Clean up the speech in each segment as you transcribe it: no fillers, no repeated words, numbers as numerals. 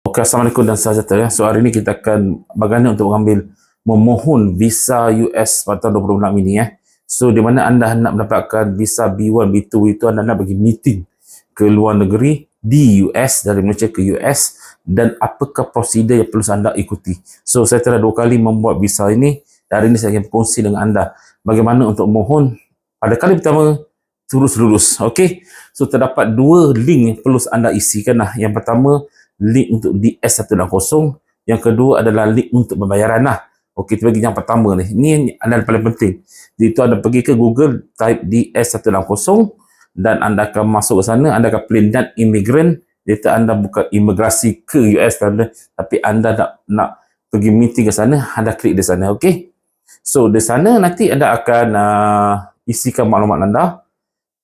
Okey, Assalamualaikum dan salam sejahtera. So hari ini kita akan bagaimana untuk memohon visa US pada tahun 2026 ini. So di mana anda nak mendapatkan visa B1, B2 itu anda nak pergi meeting ke luar negeri di US, dari Malaysia ke US, dan apakah prosedur yang perlu anda ikuti. So saya telah 2 kali membuat visa ini. Hari ini saya akan berkongsi dengan anda bagaimana untuk mohon pada kali pertama terus lulus. Okey. So terdapat 2 link yang perlu anda isikan lah. Yang pertama, link untuk DS160, yang kedua adalah link untuk pembayaran lah. Okey, kita bagi yang pertama ni. Ini adalah paling penting. Jadi itu anda pergi ke Google, type DS160 dan anda akan masuk ke sana, anda akan pilih dan immigrant. Jadi anda bukan imigrasi ke US tapi anda nak pergi meeting ke sana, anda klik di sana. Okey. So di sana nanti anda akan isikan maklumat anda.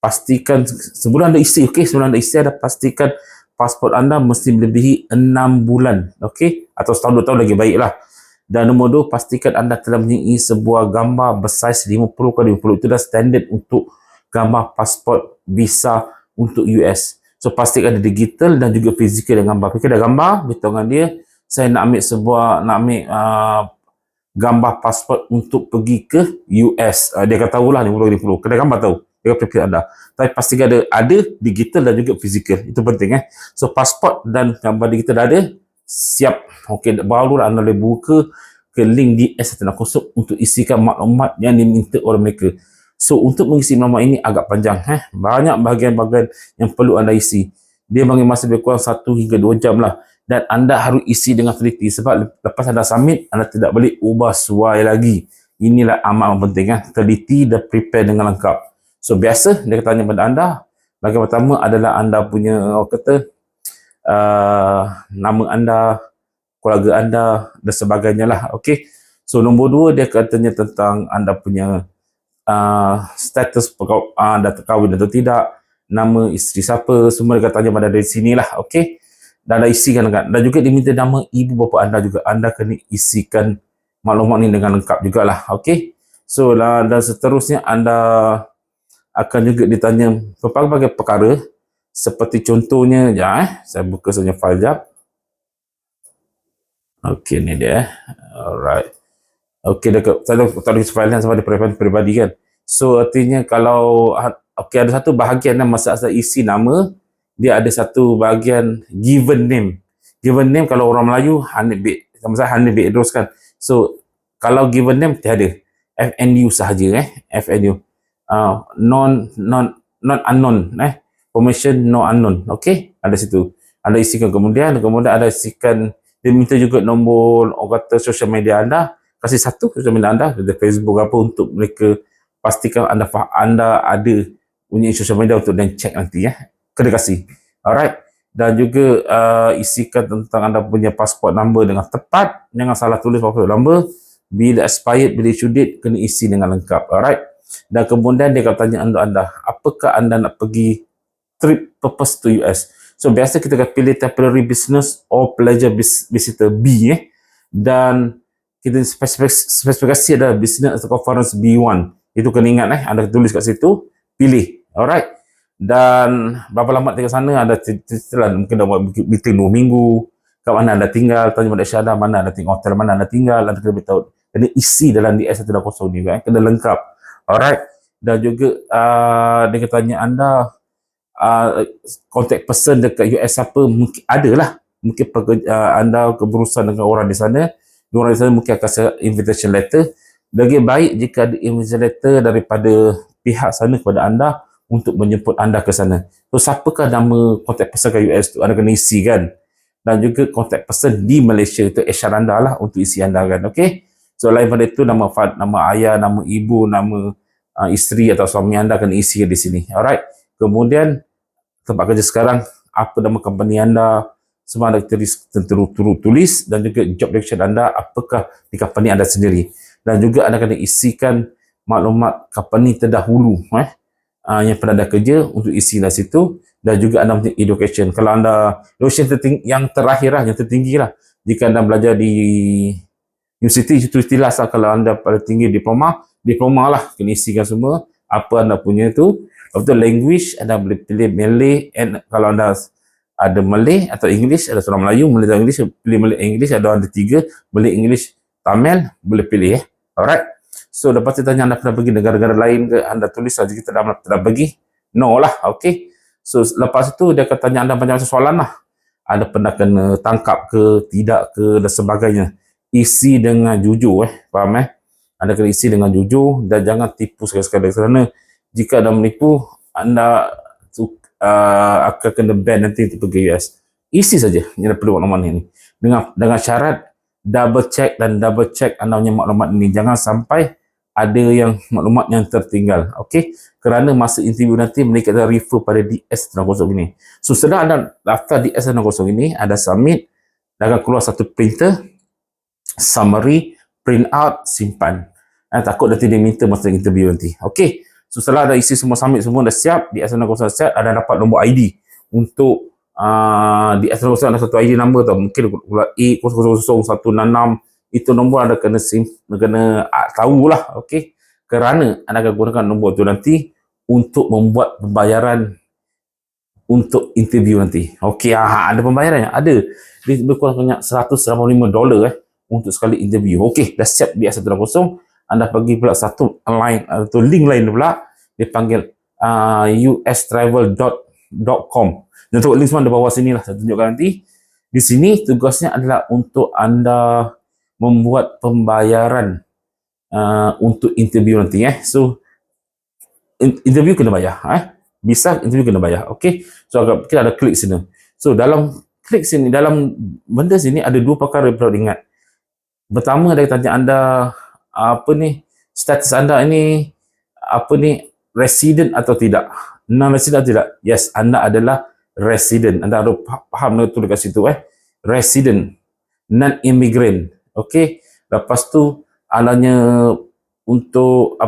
Pastikan sebelum anda isi, sebelum anda isi, anda pastikan pasport anda mesti melebihi 6 bulan, okey, atau setahun 2 tahun lagi baiklah. Dan nombor 2, pastikan anda telah mempunyai sebuah gambar bersaiz 50x50. Itu dah standard untuk gambar pasport visa untuk US. So pastikan ada digital dan juga fizikal dengan gambar. Fikir dah gambar, beritahu dengan dia, saya nak ambil gambar pasport untuk pergi ke US. Dia akan tahulah 50x50. Kena gambar tahu. Dia akan prepare anda. Tapi pastikan ada digital dan juga fizikal. Itu penting. So pasport dan gambar digital dah ada, siap. Okey, barulah anda boleh buka ke link di S160 untuk isikan maklumat yang diminta oleh mereka. So untuk mengisi maklumat ini agak panjang. Banyak bahagian-bahagian yang perlu anda isi. Dia bagi masa lebih kurang 1 hingga 2 jam lah. Dan anda harus isi dengan teliti. Sebab lepas anda submit, anda tidak boleh ubah suai lagi. Inilah amat penting. Teliti dan prepare dengan lengkap. So biasa dia tanya pada anda, bahagian pertama adalah anda punya nama anda, keluarga anda dan sebagainya lah. Okey. So nombor 2 dia akan tanya tentang anda punya status anda terkahwin atau tidak, nama isteri siapa, semua dia akan tanya pada dari sini lah. Okey. Dan anda isikan kan. Dan juga diminta nama ibu bapa anda juga. Anda kena isikan maklumat ni dengan lengkap jugalah. Okey. So dan seterusnya anda akan juga ditanya pelbagai perkara, seperti contohnya, saya buka saja file jap. Okey, ni dia. Alright. Okey, saya tak tulis file yang sama ada peribadi kan. So artinya kalau ada satu bahagian masa saya isi nama, dia ada satu bahagian given name. Given name kalau orang Melayu Hanif bin, sama saya Hanif bin Idrus kan. So kalau given name tiada, FNU sahaja FNU. Non unknown, permission no unknown. Okey, ada situ anda isikan. Kemudian ada isikan, dia minta juga nombor social media anda. Kasih satu social media anda, ada Facebook apa, untuk mereka pastikan anda ada punya social media untuk dan check nanti kena kasih. Alright. Dan juga isikan tentang anda punya passport number dengan tepat, jangan salah tulis passport number. Bila expired, bila issue date, kena isi dengan lengkap. Alright. Dan kemudian dia akan tanya anda, apakah anda nak pergi trip purpose to US. So biasa kita akan pilih temporary business or pleasure visitor B. Dan kita spesifikasi adalah business atau conference B1. Itu kena ingat anda tulis kat situ, pilih. Alright. Dan berapa lama tinggal sana, ada cerita lah, mungkin dah buat meeting 2 minggu, kat mana anda tinggal, tanya pada syahadah, mana anda tinggal, hotel mana anda tinggal, anda kena beritahu. Kena isi dalam DS160 ni kena lengkap. Alright. Dan juga dia akan tanya anda contact person dekat US siapa, mungkin adalah, mungkin anda berurusan dengan orang di sana. Orang di sana mungkin akan kasih invitation letter. Lagi baik jika ada invitation letter daripada pihak sana kepada anda untuk menjemput anda ke sana. So siapakah nama contact person ke US tu, anda kena isi kan. Dan juga contact person di Malaysia itu HR anda lah untuk isi anda kan. Okey. So lain pada itu, nama ayah, nama ibu, nama isteri atau suami anda kena isi di sini. Alright. Kemudian tempat kerja sekarang, apa nama company anda, semua anda tulis. Dan juga job description anda, apakah di company anda sendiri. Dan juga anda kena isikan maklumat company terdahulu yang pernah ada kerja untuk isi di situ. Dan juga anda punya education. Kalau anda education yang terakhir lah, yang tertinggi lah, jika anda belajar di universiti, itu istilah kalau anda pada tinggi diploma lah, kena isikan semua apa anda punya tu. Lepas tu language, anda boleh pilih Malay, and kalau anda Ada Malay atau English, ada seorang Melayu, Malay atau English, pilih Malay English, ada 3, Malay English Tamil, boleh pilih Alright. So lepas tu tanya anda pernah pergi negara-negara lain ke, anda tulis saja kita dah pergi. No lah, okay. So lepas itu dia akan tanya anda macam-macam soalan lah. Ada pernah kena tangkap ke, tidak ke dan sebagainya. Isi dengan jujur faham Anda kena isi dengan jujur dan jangan tipu sekali-sekala kerana jika anda menipu, anda akan kena ban nanti untuk pergi US. Isi saja yang perlu maklumat ini dengan syarat double check anda punya maklumat ini. Jangan sampai ada yang maklumat yang tertinggal. Okey, kerana masa interview nanti mereka akan refer pada DS160 ini. So setelah anda daftar DS160 ini, ada submit, dan akan keluar satu printer, summary, print out, simpan. Takut nanti dia minta masa interview nanti. Okey, so setelah ada isi semua, submit semua dah siap, DS160 siap, ada dapat nombor ID untuk DS160 ada satu ID number tau, mungkin A000166, itu nombor anda kena tahulah, okey, kerana anda akan gunakan nombor itu nanti untuk membuat pembayaran untuk interview nanti. Okey, ada pembayarannya, ada. Dia berkurang banyak $185 untuk sekali interview. Okey, dah siap DS160, anda pergi pula satu line atau link lain pula, dia panggil ustravel.com. Dan untuk link semua di bawah sini lah, saya tunjukkan nanti. Di sini tugasnya adalah untuk anda membuat pembayaran untuk interview nanti So interview kena bayar bisa interview kena bayar. Okey, so kita ada klik sini. So dalam klik sini, dalam benda sini ada dua perkara yang perlu diingat. Pertama, dia tanya anda status anda ini resident atau tidak, non-resident atau tidak. Yes, anda adalah resident. Anda harus faham betul dekat situ resident, non-immigrant. Okey, lepas tu adanya untuk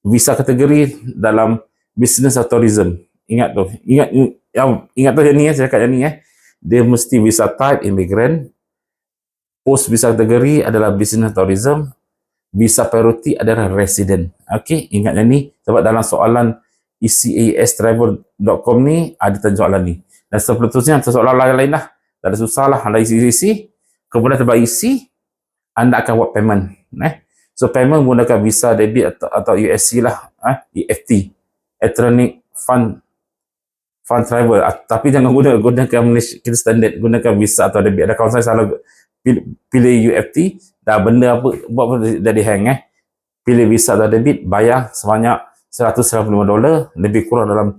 visa kategori dalam business atau tourism. Ingat tu yang ni saya cakap yang ni dia mesti visa type immigrant, post visa kategori adalah business tourism, visa priority adalah resident. Okey, ingat yang ni sebab dalam soalan ustravel.com ni ada tanya soalan ni. Dan seterusnya soalan lain lah, tak ada susah lah, anda isi. Kemudian sebab isi, anda akan buat payment. So payment menggunakan visa debit atau USC lah, EFT, Electronic Fund Travel. Tapi jangan gunakan Malaysia kita standard, gunakan visa atau debit. Ada kawan saya salah pilih UFT, dah benda apa buat jadi hang Pilih visa atau debit, bayar sebanyak $185, lebih kurang dalam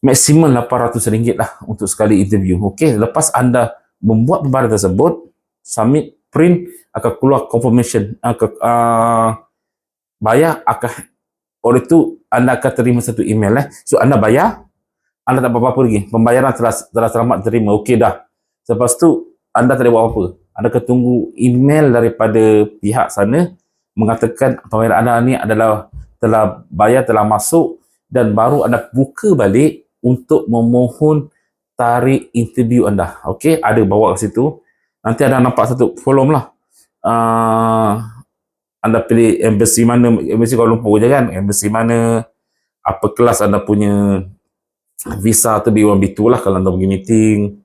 maksimum RM800 lah untuk sekali interview. Okey, lepas anda membuat pembayaran tersebut, submit, print, akan keluar confirmation, bayar akan, oleh itu anda akan terima satu email so anda bayar, anda tak apa-apa lagi, pembayaran telah selamat terima, okey dah. Lepas tu anda tak ada buat apa, anda akan tunggu email daripada pihak sana mengatakan pembayaran anda ni adalah telah bayar, telah masuk, dan baru anda buka balik untuk memohon tarikh interview anda. Okey, ada bawa ke situ. Nanti anda nampak satu form lah. Anda pilih embassy mana, embassy Kuala Lumpur je kan, embassy mana, apa kelas anda punya visa atau B1 B2 lah kalau anda pergi meeting.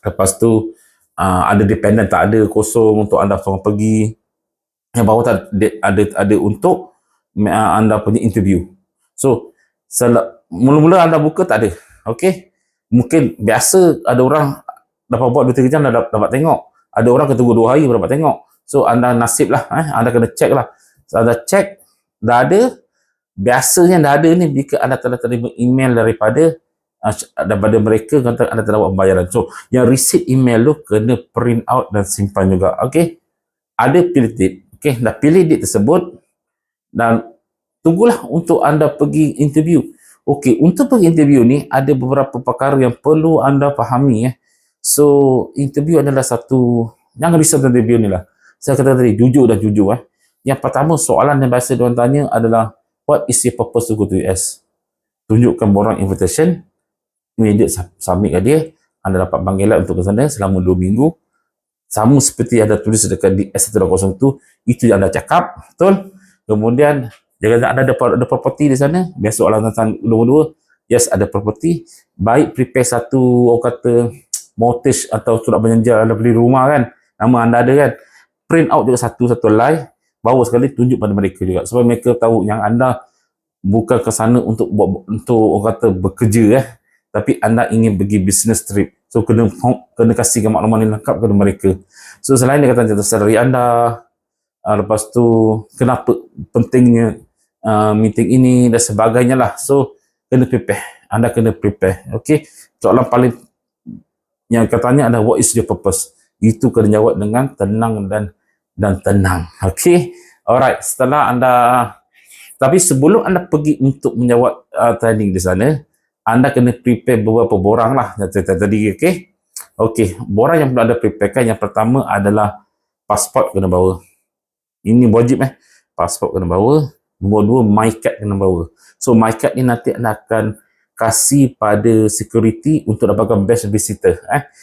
Lepas tu ada dependent tak ada, kosong untuk anda seorang pergi. Yang bawah tak ada untuk anda punya interview. So mula-mula anda buka tak ada. Okey, mungkin biasa ada orang dapat buat 2-3 jam dah dapat tengok, ada orang kena tunggu 2 hari baru dapat tengok. So anda nasib lah, anda kena check lah. So, anda check dah ada, biasanya dah ada ni jika anda telah terima email daripada mereka kata anda telah buat pembayaran. So yang receipt email tu kena print out dan simpan juga. Okey, ada pilih date. Okey, dah pilih date tersebut dan tunggulah untuk anda pergi interview. Okey, untuk pergi interview ni ada beberapa perkara yang perlu anda fahami So interview adalah satu, jangan risau tentang interview ni lah. Saya kata tadi jujur dan jujur Yang pertama, soalan yang biasa diorang tanya adalah what is your purpose to go to US? Tunjukkan borang invitation, immediate submit ke dia, anda dapat panggilan untuk ke sana selama 2 minggu. Sama seperti ada tulis dekat di S120 itu yang anda cakap, betul? Kemudian, jika anda ada property di sana, biasa soalan tentang nombor 2, yes ada property, baik prepare satu orang kata mortgage atau surat berjanji anda beli rumah kan, nama anda ada kan, print out juga satu line, bawa sekali tunjuk pada mereka juga supaya mereka tahu yang anda bukan ke sana untuk orang kata bekerja tapi anda ingin pergi business trip. So kena kasihkan maklumat yang lengkap kepada mereka. So selain dia kata tentang salary anda, lepas tu kenapa pentingnya meeting ini dan sebagainya lah. So kena prepare, anda kena prepare. Okay, soalan paling yang katanya adalah what is your purpose, itu kena jawab dengan tenang dan tenang. Okay, alright. Setelah anda, tapi sebelum anda pergi untuk menjawab training di sana, anda kena prepare beberapa borang lah tadi. Okay, borang yang perlu anda preparekan, yang pertama adalah pasport kena bawa. Ini wajib pasport kena bawa. Nombor dua, MyCard kena bawa. So MyCard ni nanti anda akan kasih pada security untuk dapatkan best visitor.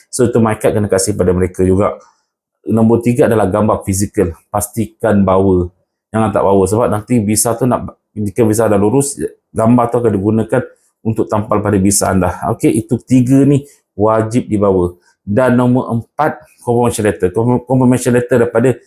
So itu MyCard kena kasih pada mereka juga. Nombor tiga adalah gambar fizikal. Pastikan bawa. Jangan tak bawa, sebab nanti visa tu jika visa dah lurus, gambar tu akan digunakan untuk tampal pada visa anda. Okay, itu tiga ni wajib dibawa. Dan nombor empat, confirmation letter. Confirmation letter daripada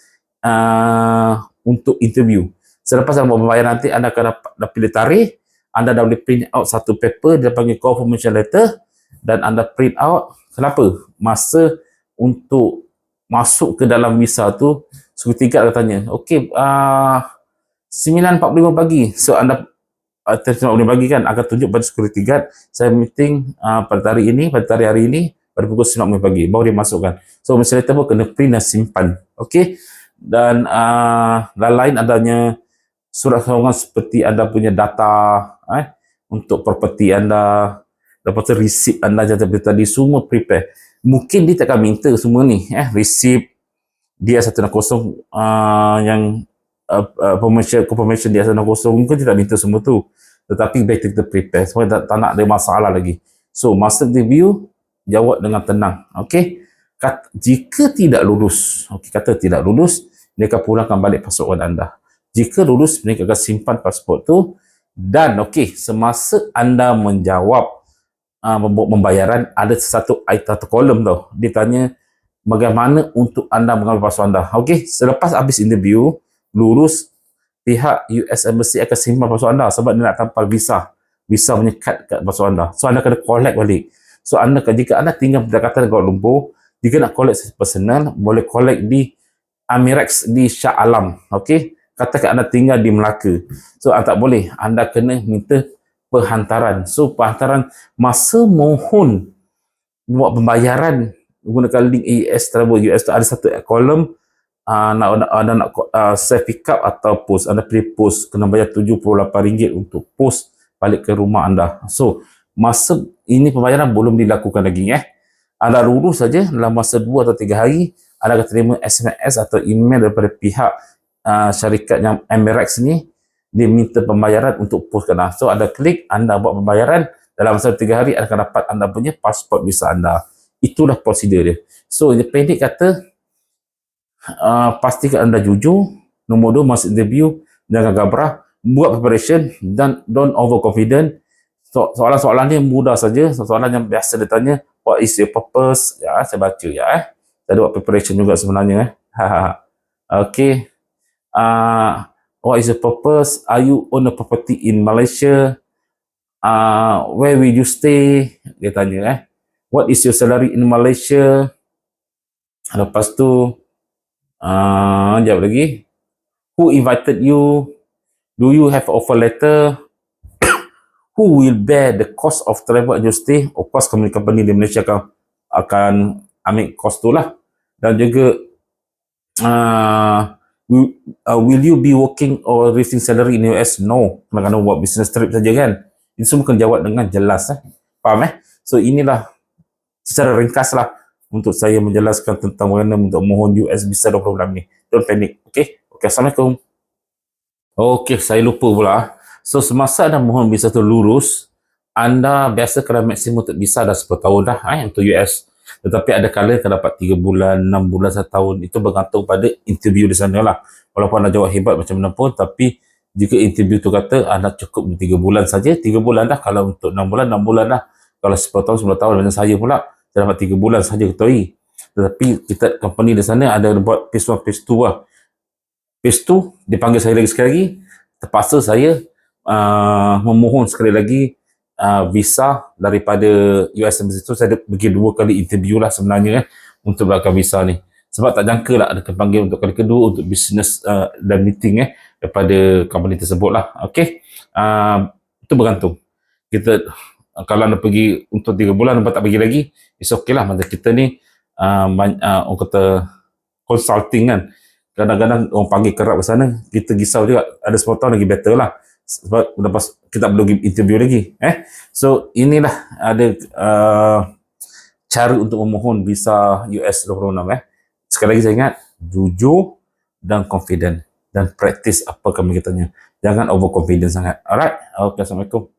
untuk interview. Selepas anda membayar nanti, anda akan dapat pilih tarikh, anda dah boleh print out satu paper, dia panggil confirmation letter, dan anda print out. Kenapa? Masa untuk masuk ke dalam visa tu, security guard katanya, okay, 9.45 pagi. So anda 9.45 pagi kan, akan tunjuk pada security guard, saya meeting pada tarikh ini, pada tarikh hari ini, pada pukul 9.45 pagi, baru dia masukkan. So confirmation letter pun kena print dan simpan. Okay, dan lain adanya surat keterangan seperti anda punya data untuk property anda, lepas tu receipt anda jatuh tadi, semua prepare. Mungkin dia takkan minta semua ni, receipt dia 160 yang confirmation dia 160, mungkin dia tak minta semua tu, tetapi baik kita prepare supaya tak nak ada masalah lagi. So masa interview jawab dengan tenang. Okay, jika tidak lulus, kata tidak lulus, mereka pulangkan balik pasport anda. Jika lulus, mereka akan simpan pasport tu. Dan semasa anda menjawab pembayaran, ada satu kolom tau. Dia tanya bagaimana untuk anda mengambil pasport anda. Selepas habis interview, lulus, pihak US Embassy akan simpan pasport anda sebab dia nak tampal visa punya kad kat pasport anda. So anda kena collect balik. So jika anda tinggal berdekatan Kuala Lumpur, jika nak collect personal, boleh collect di Emirates di Shah Alam. Katakan anda tinggal di Melaka, so tak boleh, anda kena minta penghantaran. So penghantaran masa mohon buat pembayaran menggunakan link AES Travel US tu, ada satu kolom nak self pick up atau post. Anda pilih post, kena bayar RM78 untuk post balik ke rumah anda. So masa ini pembayaran belum dilakukan lagi. Anda lulus saja, dalam masa 2 atau 3 hari anda akan terima SMS atau email daripada pihak syarikat yang Emirates ni, dia minta pembayaran untuk post anda. So anda klik, anda buat pembayaran, dalam masa 3 hari anda akan dapat anda punya pasport visa anda. Itulah prosedur dia. So dia pendek kata, pastikan anda jujur. Nombor 2, masa interview jangan gabrah, buat preparation dan don't overconfident. Soalan-soalan ni mudah saja. Soalan yang biasa dia tanya, what is your purpose? Ya, saya baca ya. Saya buat preparation juga sebenarnya. Okay. What is your purpose? Are you own a property in Malaysia? Where will you stay? Dia tanya what is your salary in Malaysia? Lepas tu jawab lagi, who invited you? Do you have offer letter? Who will bear the cost of travel and your stay? Of course, company di Malaysia akan ambil cost tu lah. Dan juga will you be working or receiving salary in US? No, kena buat business trip saja kan. Ini semua kena jawab dengan jelas. Faham So inilah secara ringkas lah untuk saya menjelaskan tentang bagaimana untuk mohon US visa 20 ni. Don't panic. Okay, Assalamualaikum. Okay, saya lupa pula. So semasa anda mohon visa tu lurus, anda biasa kena maksimum untuk visa dah 10 tahun dah untuk US. Tetapi ada kala akan dapat 3 bulan, 6 bulan, 1 tahun. Itu bergantung pada interview di sana lah. Walaupun anda jawab hebat macam mana pun, tapi Jika interview tu kata anda cukup 3 bulan saja, 3 bulan dah. Kalau untuk 6 bulan, 6 bulan dah. Kalau 10 tahun, 10 tahun macam saya pula, saya dapat 3 bulan saja ketahui. Tetapi kita company di sana ada buat phase 1, phase 2 lah. Phase 2, dipanggil saya lagi sekali lagi. Terpaksa saya memohon sekali lagi visa daripada US Embassy tu. Saya pergi 2 kali interview lah sebenarnya untuk belakang visa ni. Sebab tak jangka lah ada panggil untuk kali kedua untuk business dan meeting daripada company tersebut lah. Okay. Itu bergantung. Kita kalau anda pergi untuk 3 bulan nampak tak pergi lagi, it's okay lah. Macam kita ni orang kata consulting kan. Kadang-kadang orang panggil kerap ke sana, kita risau juga. Ada 10 tahun lagi better lah. Sebab lepas kita perlu interview lagi. So inilah ada cara untuk memohon visa US 26. Sekali lagi saya ingat, jujur dan confident dan practice apa kami katanya. Jangan overconfident sangat. Alright. Okay, Assalamualaikum.